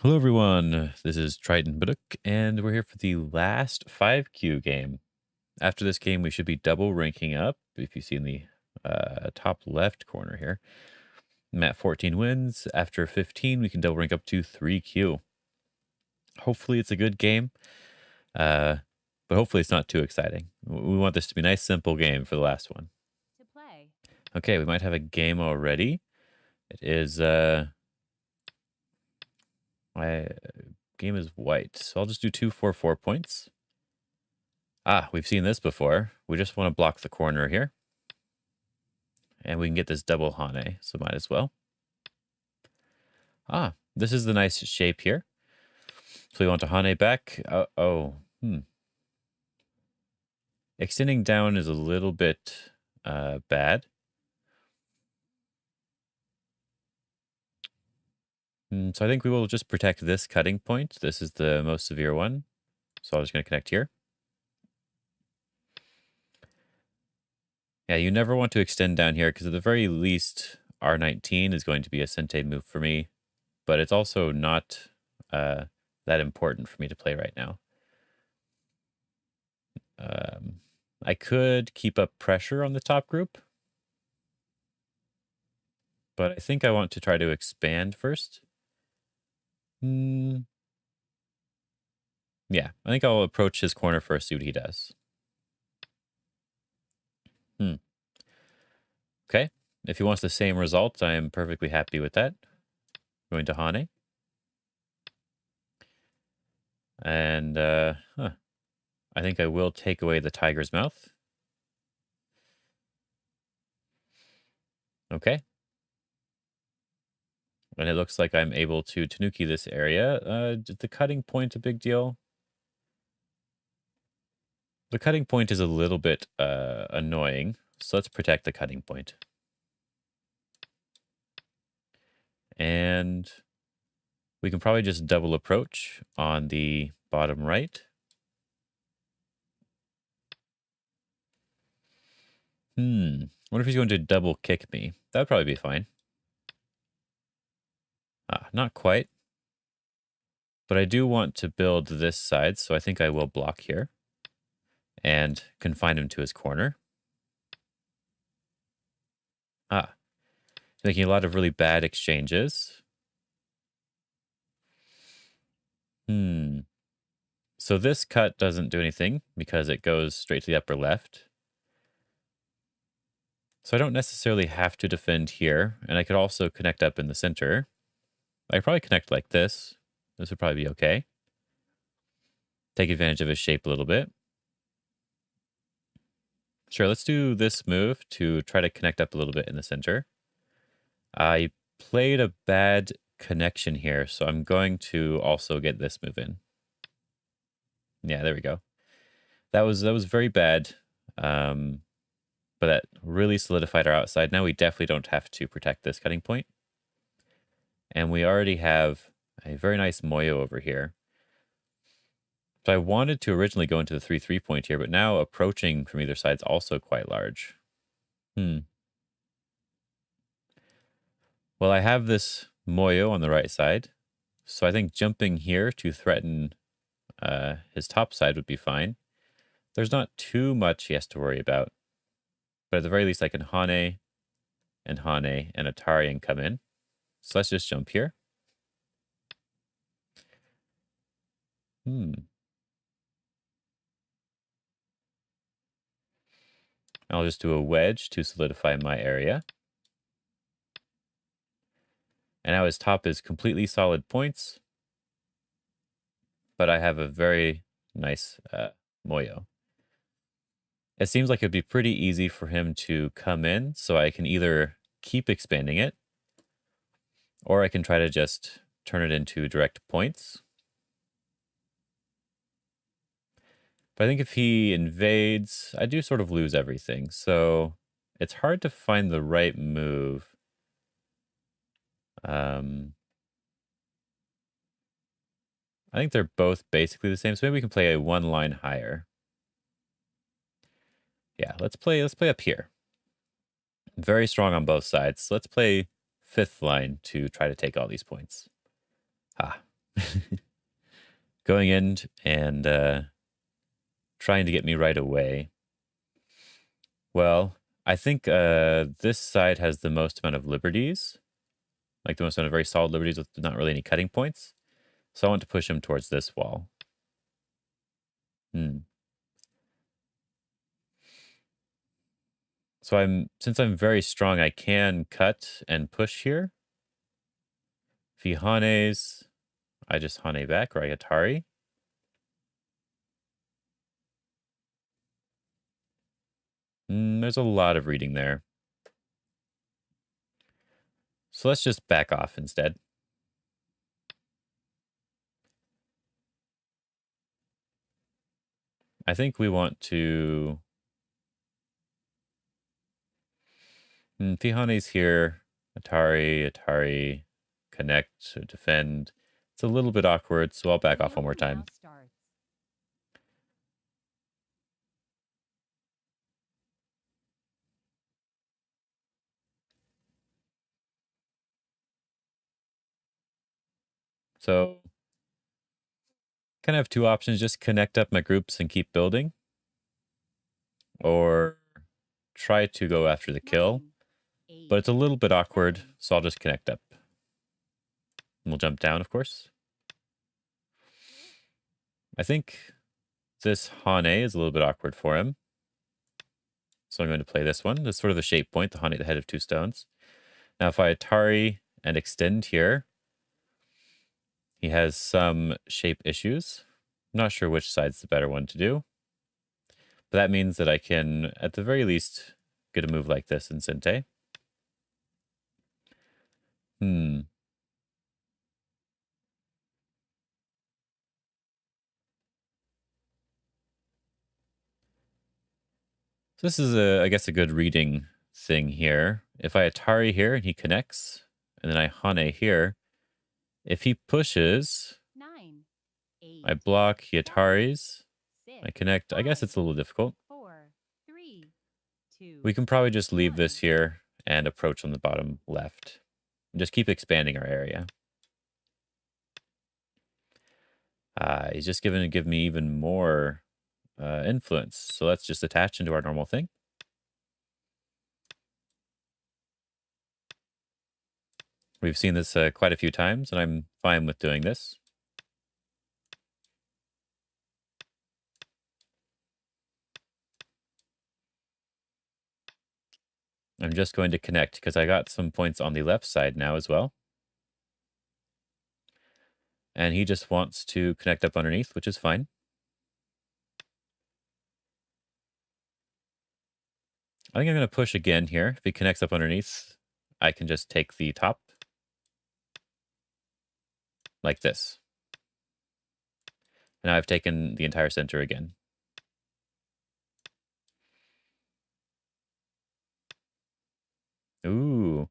Hello everyone, this is Triton Baduk, and we're here for the last 5Q game. After this game, we should be double ranking up, if you see in the top left corner here. I'm at 14 wins. After 15, we can double rank up to 3Q. Hopefully it's a good game, but hopefully it's not too exciting. We want this to be a nice, simple game for the last one. To play. Okay, we might have a game already. It is, my game is white, so I'll just do 2 4 points. Ah, we've seen this before. We just want to block the corner here. And we can get this double Hane, so might as well. Ah, this is the nice shape here. So we want to Hane back. Extending down is a little bit bad. So I think we will just protect this cutting point. This is the most severe one. So I'm just going to connect here. Yeah, you never want to extend down here because at the very least, R19 is going to be a Sente move for me. But it's also not that important for me to play right now. I could keep up pressure on the top group, but I think I want to try to expand first. Yeah, I think I'll approach his corner first, see what he does. Okay, if he wants the same result, I am perfectly happy with that. Going to Hane. And, I think I will take away the tiger's mouth. Okay. And it looks like I'm able to Tanuki this area. The cutting point a big deal? The cutting point is a little bit annoying, so let's protect the cutting point. And we can probably just double approach on the bottom right. What if he's going to double kick me? That would probably be fine. Not quite. But I do want to build this side, so I think I will block here and confine him to his corner. Making a lot of really bad exchanges. So this cut doesn't do anything because it goes straight to the upper left. So I don't necessarily have to defend here, and I could also connect up in the center. I could probably connect like this. This would probably be okay. Take advantage of his shape a little bit. Sure, let's do this move to try to connect up a little bit in the center. I played a bad connection here, so I'm going to also get this move in. Yeah, there we go. That was very bad, but that really solidified our outside. Now we definitely don't have to protect this cutting point. And we already have a very nice moyo over here. So I wanted to originally go into the 3-3 point here, but now approaching from either side is also quite large. Well, I have this moyo on the right side, so I think jumping here to threaten his top side would be fine. There's not too much he has to worry about, but at the very least I can Hane and Atari and come in. So let's just jump here. I'll just do a wedge to solidify my area. And now his top is completely solid points, but I have a very nice moyo. It seems like it'd be pretty easy for him to come in, so I can either keep expanding it, or I can try to just turn it into direct points. But I think if he invades, I do sort of lose everything, so it's hard to find the right move. I think they're both basically the same, so maybe we can play a one line higher. Yeah, let's play up here. Very strong on both sides. So let's play 5th line to try to take all these points. going in and trying to get me right away. Well, I think this side has the most amount of liberties, like the most amount of very solid liberties with not really any cutting points. So I want to push him towards this wall. So since I'm very strong, I can cut and push here. If he hanes, I just hane back, or I Atari. There's a lot of reading there. So let's just back off instead. I think we want to... if he hanes here, Atari, connect, or defend. It's a little bit awkward, so I'll back off one more time. So, kind of have two options. Just connect up my groups and keep building. Or try to go after the kill. But it's a little bit awkward, so I'll just connect up. And we'll jump down, of course. I think this hane is a little bit awkward for him. So I'm going to play this one. This is sort of the shape point, the hane at the head of two stones. Now if I Atari and extend here, he has some shape issues. I'm not sure which side's the better one to do. But that means that I can, at the very least, get a move like this in Sinte. So this is, I guess, a good reading thing here. If I Atari here and he connects, and then I hane here, if he pushes, 9, 8, I block, he Ataris, 6, I connect. I guess it's a little difficult. 4, 3, 2. We can probably just leave this here and approach on the bottom left. And just keep expanding our area. He's just going to give me even more influence. So let's just attach into our normal thing. We've seen this quite a few times, and I'm fine with doing this. I'm just going to connect because I got some points on the left side now as well. And he just wants to connect up underneath, which is fine. I think I'm going to push again here. If he connects up underneath, I can just take the top. Like this. And now I've taken the entire center again. Ooh.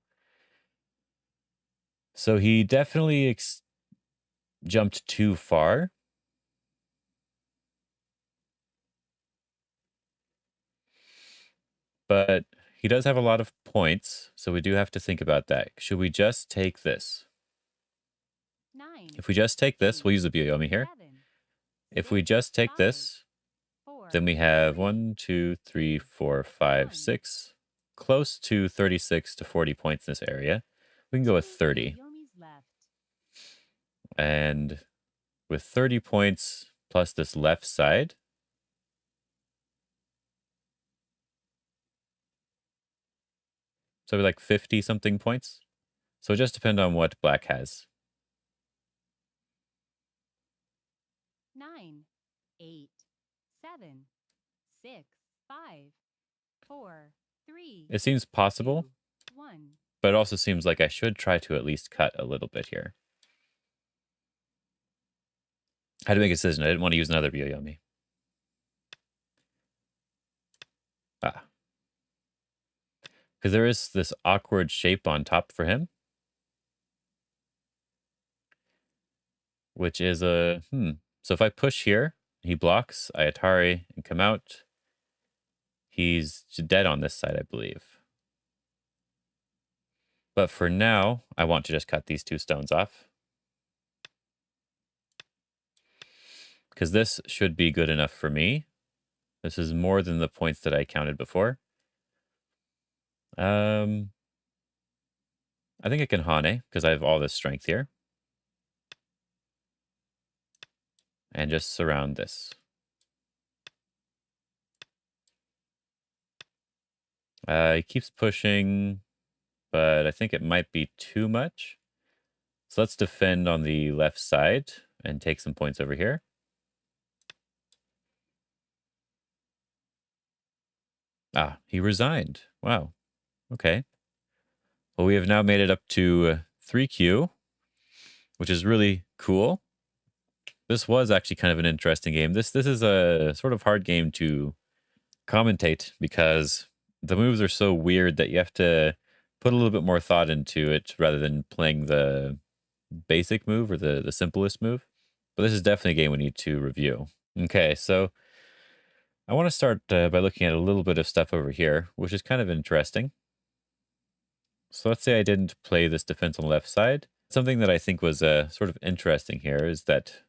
So he definitely jumped too far. But he does have a lot of points, so we do have to think about that. Should we just take this? 9, If we just take this, we'll use the Byoyomi here. 7, If we just take 5, this, 4, then we have 3, 1, 2, 3, 4, 5, 1. 6, close to 36 to 40 points in this area. We can go with 30. Yomi's left. And with 30 points plus this left side, so like 50 something points. So it just depends on what black has. 9, 8, 7, 6, 5, 4, 3. It seems possible, 2, 1. but it also seems like I should try to at least cut a little bit here. I had to make a decision. I didn't want to use another Byoyomi. Because there is this awkward shape on top for him. Which is a... So if I push here, he blocks, I Atari and come out. He's dead on this side, I believe. But for now, I want to just cut these two stones off. because this should be good enough for me. This is more than the points that I counted before. I think I can Hane because I have all this strength here. And just surround this. He keeps pushing, but I think it might be too much. So let's defend on the left side and take some points over here. Ah, he resigned. Wow. Okay. Well, we have now made it up to 3Q, which is really cool. This was actually kind of an interesting game. This is a sort of hard game to commentate because the moves are so weird that you have to put a little bit more thought into it rather than playing the basic move or the simplest move. But this is definitely a game we need to review. Okay, so I want to start by looking at a little bit of stuff over here, which is kind of interesting. So let's say I didn't play this defense on the left side. Something that I think was sort of interesting here is that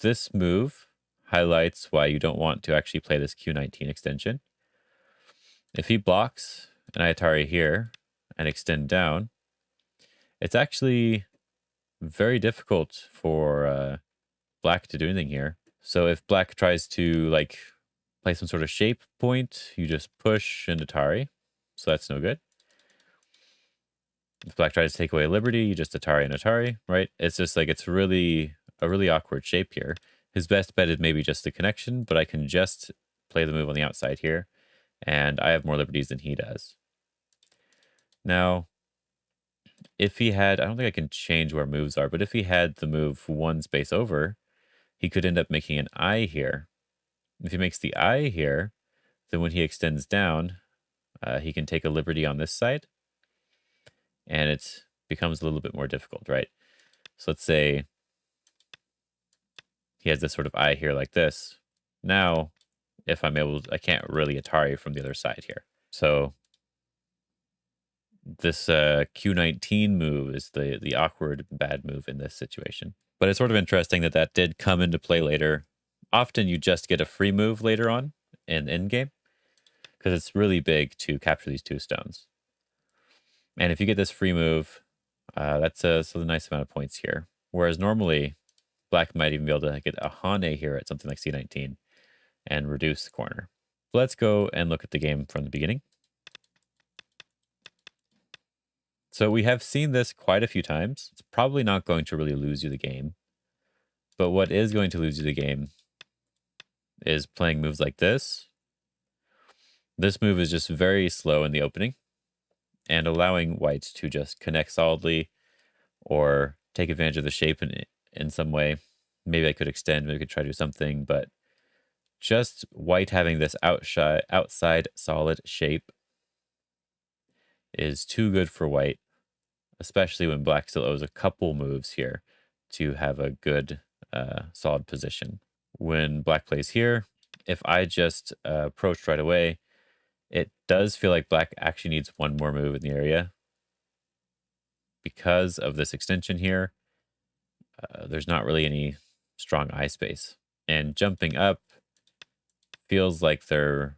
this move highlights why you don't want to actually play this Q19 extension. If he blocks an Atari here and extend down, it's actually very difficult for black to do anything here. So if black tries to like play some sort of shape point, you just push and Atari. So that's no good. If black tries to take away liberty, you just Atari and Atari, right? It's just like it's really a really awkward shape here. His best bet is maybe just the connection, but I can just play the move on the outside here, and I have more liberties than he does. Now, if he had, I don't think I can change where moves are, but if he had the move one space over, he could end up making an I here. If he makes the I here, then when he extends down, he can take a liberty on this side, and it becomes a little bit more difficult, right? So let's say he has this sort of I here like this. Now, if I'm able to, I can't really Atari from the other side here. So this Q19 move is the awkward bad move in this situation. But it's sort of interesting that that did come into play later. Often you just get a free move later on in endgame because it's really big to capture these two stones. And if you get this free move, that's a nice amount of points here. Whereas normally, black might even be able to get a Hane here at something like C19 and reduce the corner. Let's go and look at the game from the beginning. So we have seen this quite a few times. It's probably not going to really lose you the game. But what is going to lose you the game is playing moves like this. This move is just very slow in the opening and allowing white to just connect solidly or take advantage of the shape in some way. Maybe I could extend, maybe I could try to do something, but just white having this outside solid shape is too good for white, especially when black still owes a couple moves here to have a good solid position. When black plays here, if I just approached right away, it does feel like black actually needs one more move in the area. Because of this extension here, there's not really any strong eye space. And jumping up feels like there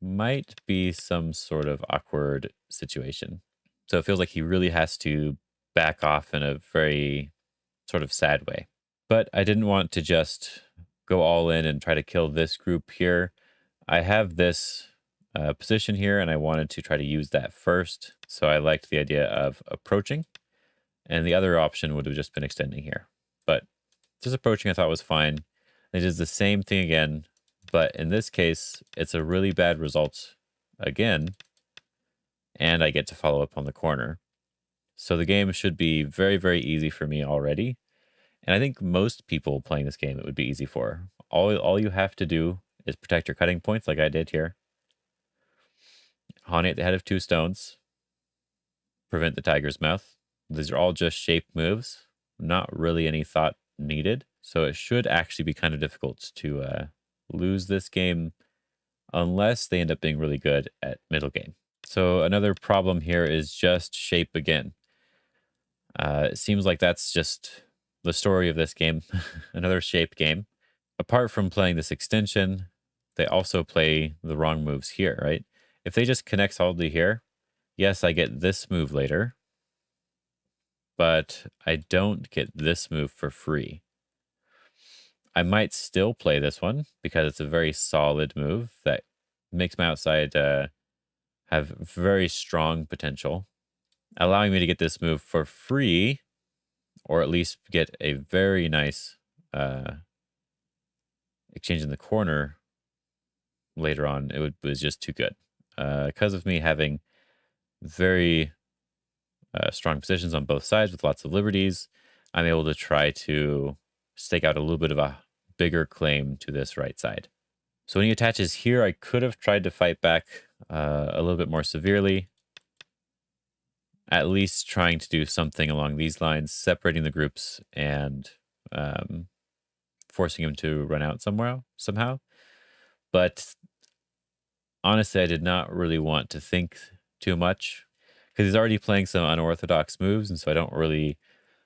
might be some sort of awkward situation. So it feels like he really has to back off in a very sort of sad way. But I didn't want to just go all in and try to kill this group here. I have this position here, and I wanted to try to use that first. So I liked the idea of approaching. And the other option would have just been extending here. But just approaching I thought was fine. It is the same thing again, but in this case, it's a really bad result again, and I get to follow up on the corner. So the game should be very, very easy for me already. And I think most people playing this game, it would be easy for. All you have to do is protect your cutting points like I did here. Hane at the head of two stones. Prevent the tiger's mouth. These are all just shape moves. Not really any thought needed. So it should actually be kind of difficult to lose this game unless they end up being really good at middle game. So another problem here is just shape again. It seems like that's just the story of this game. Another shape game. apart from playing this extension, they also play the wrong moves here, right? If they just connect solidly here, yes, I get this move later, but I don't get this move for free. I might still play this one because it's a very solid move that makes my outside have very strong potential, allowing me to get this move for free, or at least get a very nice exchange in the corner later on. Was just too good because of me having very strong positions on both sides with lots of liberties. I'm able to try to stake out a little bit of a bigger claim to this right side. So when he attaches here, I could have tried to fight back a little bit more severely, at least trying to do something along these lines, separating the groups and forcing him to run out somewhere somehow. But honestly, I did not really want to think too much because he's already playing some unorthodox moves, and so I don't really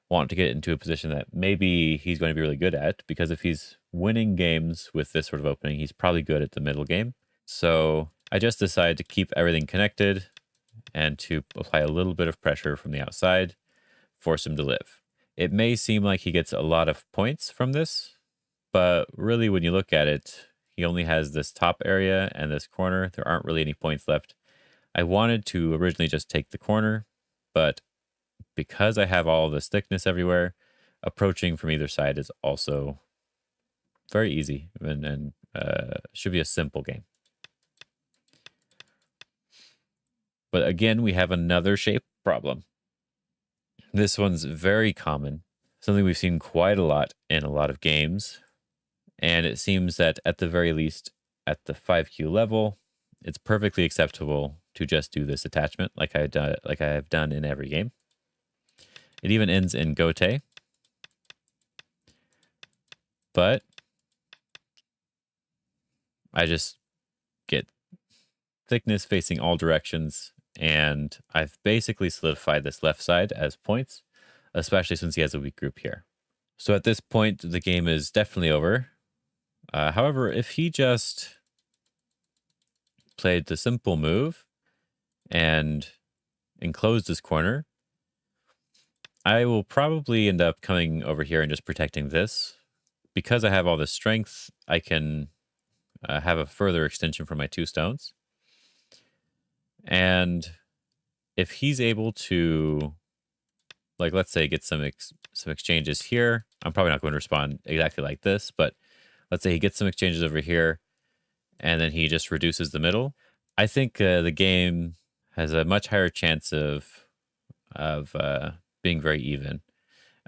want to get into a position that maybe he's going to be really good at, because if he's winning games with this sort of opening, he's probably good at the middle game. So I just decided to keep everything connected and to apply a little bit of pressure from the outside, force him to live. It may seem like he gets a lot of points from this, but really when you look at it, he only has this top area and this corner. There aren't really any points left. I wanted to originally just take the corner, but because I have all this thickness everywhere, approaching from either side is also very easy and should be a simple game. But again, we have another shape problem. This one's very common, something we've seen quite a lot in a lot of games. And it seems that at the very least, at the 5Q level, it's perfectly acceptable to just do this attachment like I have done in every game. It even ends in gote. But I just get thickness facing all directions, and I've basically solidified this left side as points, especially since he has a weak group here. So at this point, the game is definitely over. However, if he just played the simple move and enclosed this corner, I will probably end up coming over here and just protecting this. Because I have all this strength, I can have a further extension for my 2 stones. And if he's able to, like, let's say, get some exchanges here, I'm probably not going to respond exactly like this, but let's say he gets some exchanges over here, and then he just reduces the middle. I think the game has a much higher chance of being very even,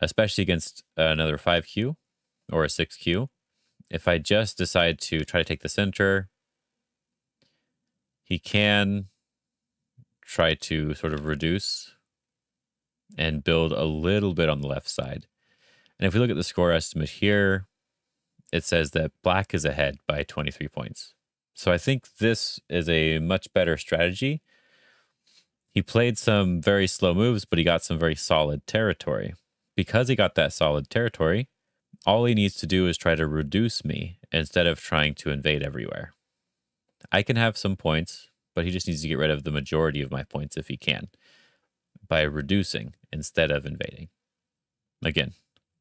especially against another 5Q or a 6Q. If I just decide to try to take the center, he can try to sort of reduce and build a little bit on the left side. And if we look at the score estimate here, it says that black is ahead by 23 points. So I think this is a much better strategy. He played some very slow moves, but he got some very solid territory. Because he got that solid territory, all he needs to do is try to reduce me instead of trying to invade everywhere. I can have some points, but he just needs to get rid of the majority of my points if he can, by reducing instead of invading. Again,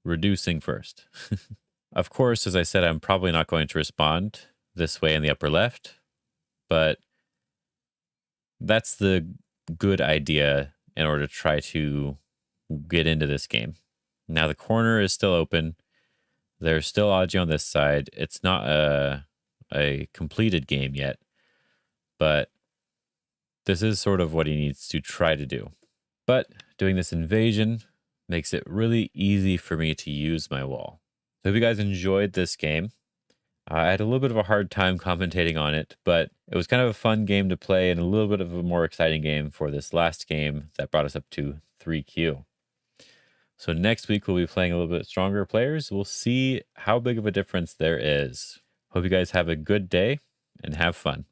reducing first. Of course, as I said, I'm probably not going to respond this way in the upper left, but that's the good idea in order to try to get into this game. Now the corner is still open. There's still Aji on this side. It's not a completed game yet, but this is sort of what he needs to try to do. But doing this invasion makes it really easy for me to use my wall. So if you guys enjoyed this game, I had a little bit of a hard time commentating on it, but it was kind of a fun game to play and a little bit of a more exciting game for this last game that brought us up to 3Q. So next week, we'll be playing a little bit stronger players. We'll see how big of a difference there is. Hope you guys have a good day and have fun.